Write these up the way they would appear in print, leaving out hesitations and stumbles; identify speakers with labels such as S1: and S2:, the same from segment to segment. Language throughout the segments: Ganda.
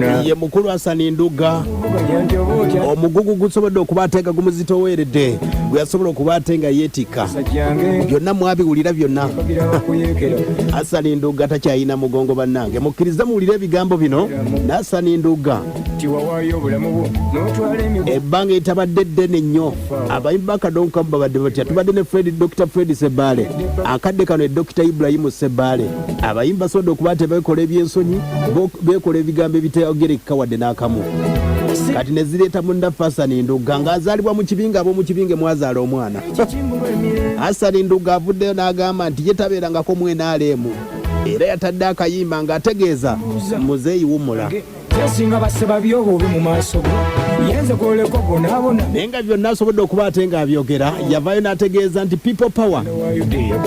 S1: bona
S2: ye mukulu Hassan Nduga omugugu gusobodde okubatenga gumuzitoweredde gwe yasobola okubatenga yeetika byonna mwabiwulira byonna. Hassan Nduga takyayina mugongo bannange, mukkirize muwulire ebigambo bino. Hassan Nduga ebbanga etabadde ddene nnyo, abayimbi bakadonkamu babadde batya. Tubadde ne Dr. Fred Sebaale, akadde kano Dr. Ibrahim Sebaale. Abayimbi basobodde okuba tebekola ebyensonyi, bekola ebigambo ebitegerekeka wadde n'akamu. Kati ne zireeta munnaffe Hassan Nduga ng'azaalibwa mu kibinga, ab'omu kibinge mwazaala omwana. Hassan Nduga avuddeyo n'agamba nti ye tabeerangako mwenaalemu, era yatadde akayimba ng'ategeeza muzeeyi wumula.
S1: Singa baseba byobo mu maaso yenze koleko bonaabona
S2: nenga byonna asobodde okuba ate ng'abyogera. Yavaayo n'ategeeza nti people power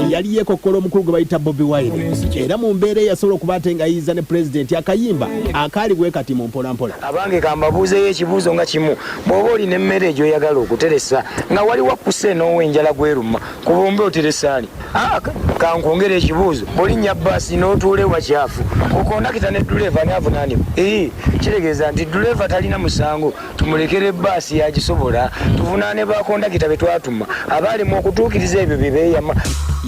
S2: yali yeekokkola omukulu gwe bayita Bobi Wine, era mu mbeera yasobola okuba ate ng'ayiyiza ne pulezidenti akayimba akaali bwe kati mu mpolampola.
S3: Abange kambabuuzeyo ekibuuzo nga kimu, bw'oba olina emmere gy'oyagala okuteresa nga wali wakkuse n'ow'enjala gweruma ku bombe oteresaani, kankwongera ekibuuzo, bw'olinnya bbaasi n'otuula ewakyafu okondakita ne duleeva n'avunaanibwa, kitegeeza nti duleeva talina musango, tumulekere ebbaasi yagisobola, tuvunaane bakondakita be twatuma abaalemu okutuukiriza ebyo bye beeyama.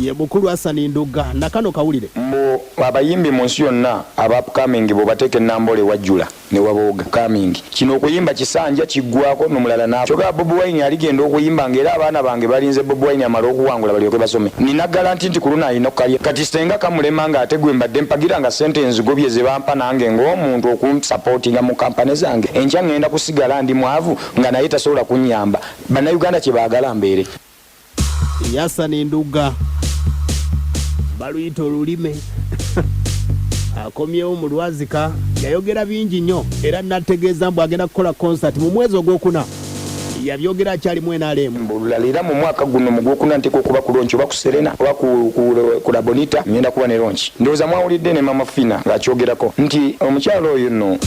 S2: Ye mukulu Hassan Nduga nakano kawulire
S3: mbu abayimbi mu nsi yonna abapkamingi bwebateeka ennambole wajjula ne wabooga kamingi kino okuyimba kisanja kiggwako n'omulala naabo. Kyogera Bobi Wine aligenda okuyimba ng'era abaana bange balinze Bobi Wine amala okuwangula balyoke basome. Nina garanti nti kuluna alina okukalya kati senga kamulema ng'ate gwe mbadde mpagira nga sente enzigobye ze bampa nange ng'omuntu okunsapootinga mu kampani zange, enkya ngenda kusigala ndi mwavu nga naye tasobola kunnyamba. Bannayuganda kye baagala mbeere.
S2: Hassan Nduga baluyita olulime akomyewo mu Lwazika, yayogera bingi nnyo era nategeeza mbu agenda kukola concert mu mwezi ogwokuna. Yabyogera akyali mwenaalemu
S3: mbulalira mu mwaka guno mu gwokuna ntiko okuba ku lonchi oba ku Serena oba ku La Bonita ngenda kuba ne lonchi. Ndowooza mwawulidde ne Mama Fina ng'akyogerako nti omukyalo oyo nno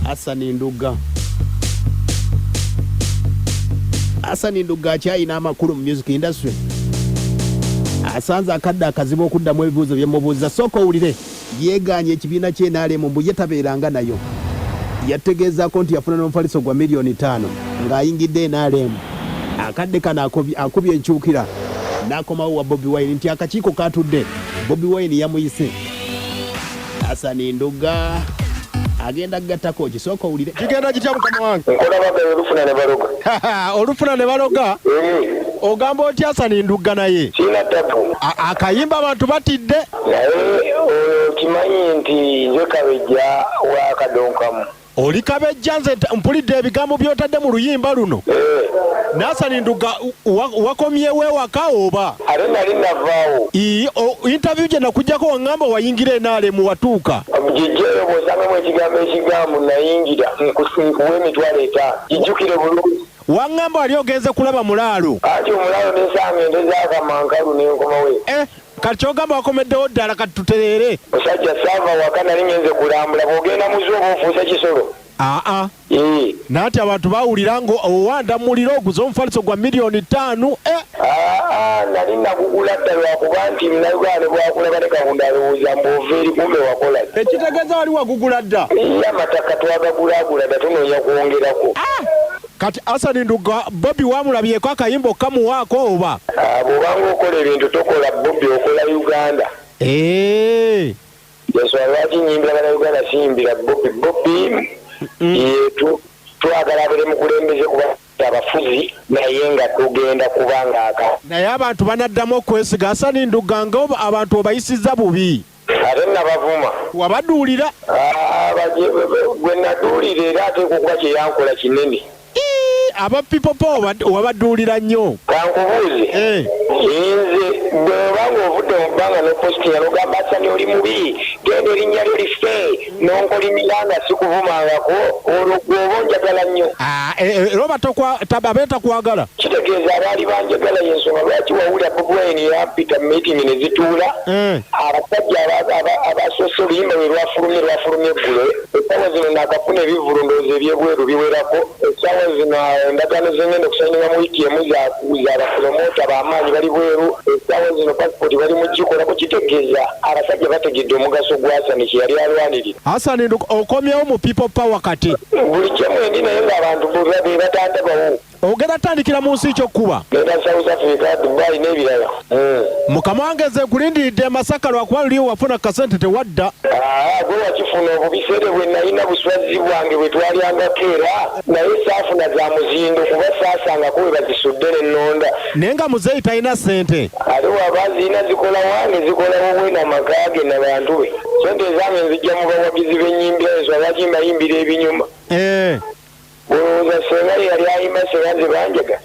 S2: Hassan Nduga. Hassan Nduga akyayina amakulu mu music industry. Asanze akadde akazibu okuddamu ebibuuzo bye mubuuza. Sooka owulire yeegaanye ekibiina ky'enaalemu mbu ye tabeeranga nayo. Yategeezaako nti yafuna n'omufaliso gwa $5,000,000 ng'ayingidde enaalemu. Akadde kano akubye enkyukira n'akomawo wa Bobi Wine nti akakiiko katudde, Bobi Wine yamuyise. Hassan Nduga agenda gattako kisooka owulire kigenda kitya mukama wange.
S3: Nkola baga olufuna ne baloga.
S2: Olufuna ne baloga? Ogamba otya Hassan Nduga naye?
S3: Sina tatu.
S2: Akayimba abantu batidde.
S3: Naye okimanyi nti nze Kabejja wa Kadonkamu.
S2: Oli Kabejja nze mpulidde ebigambo by'otadde mu luyimba luno. Hassan Nduga wakomyewo ewaka oba?
S3: Ate nali navaawo.
S2: Interview gye nakujjako waŋŋamba wayingira enaalemu watuuka.
S3: Gijjeyo bw'osangamu ekigambo nayingira nkuwa $5,000. Gijjukire bulungi.
S2: Waŋŋamba wali ogenze kulaba mulaalo.
S3: Ati omulaalo n'ensanga endeza akamankalu n'enkomawe.
S2: Kati kyogamba wakomeddewo ddala kati tutereere.
S3: Musajja saava waka nali ngenze kulambula, bw'ogenda muzi oba ofuuse kisolo.
S2: Naati abantu bawulira ng'owanda muliro oguza omufaliso gwa $5,000,000.
S3: Nali nagugula dda lwakuba nti Munnayuganda bwakulaba ne Kaunda alowooza mb'ova eri kumbe wakola.
S2: Ekitegeeza wali wagugula dda?
S3: Amataka twagagulagula dda tunoonya kuwongerako.
S2: Kati Hassan Nduga Bobi wamulabyeko akayimba okamuwaako oba?
S3: Bw'obanga okola ebintu tokola Bobi, okola Uganda. Ensonga lwaki nyimbira Bannayuganda siyimbira Bobi yetu twagala abeere mukulembeze kuba abafuzi naye nga tugenda kubanga aka.
S2: Naye abantu banaddamu okwesiga Hassan Nduga nga abantu obayisizza bubi.
S3: Ate nabavuma.
S2: Wabaduulira?
S3: Gwe naduulira era ateekwa okuba kye yankola kinene.
S2: Aba people power wabaduulira nnyo.
S3: Kankubuuze. Nze bw'obanga ovudde mu bbanga n'opositinga n'ogamba Hassan oli mubi, genda erinnya lyo life n'onkolimira nga sikuvumangako, olwo gw'oba onjagala nnyo.
S2: Era betakwagala.
S3: Kitegeeza abaali banjagala y'ensonga lwaki wawulira Bobi Wine yampita mu meeting ne zituula. Abasajja abasoose oluyimba lwe lwafulumye eggulo
S4: essaawa zino nakafuna ebivulundoozi ebyebweru biwerako. Essaawa zino endagaano zengenda okusayininga mu ATM za bapromota b'amaanyi bali bweru. Essaawa zino pasipoti bali mu gikolako, kitegeeza abasajja bategedde omugaso gwa Hassan kye yali alwanirira.
S2: Hassan okomyewo mu people power kati.
S4: Buli kyemu endi naye ng'abantu be batandabawo.
S2: Ogenda tandikira mu nsi kyokkuba.
S4: Genda South Africa, Dubai n'ebirala.
S2: Mukama wange nze kulindiridde Masaka lwakuba luli wafuna kasente tewadda.
S4: Gwe wakifuna obubiseere bwe nalina buswazi bwange bwe twalyangako era naye saafuna za muzindo kuba saasangako we bazisudde n'ennonda.
S2: Naye nga muzeeyi talina ssente.
S4: Aliwo abaziina zikola wange zikolawo bwena amaka ge na bantu be. Sente zange nzijja mu bawagizi b'ennyimba ezo abagimbayimbira ebinyuma. Olowooza senga yali ayimba senga ze banjaga.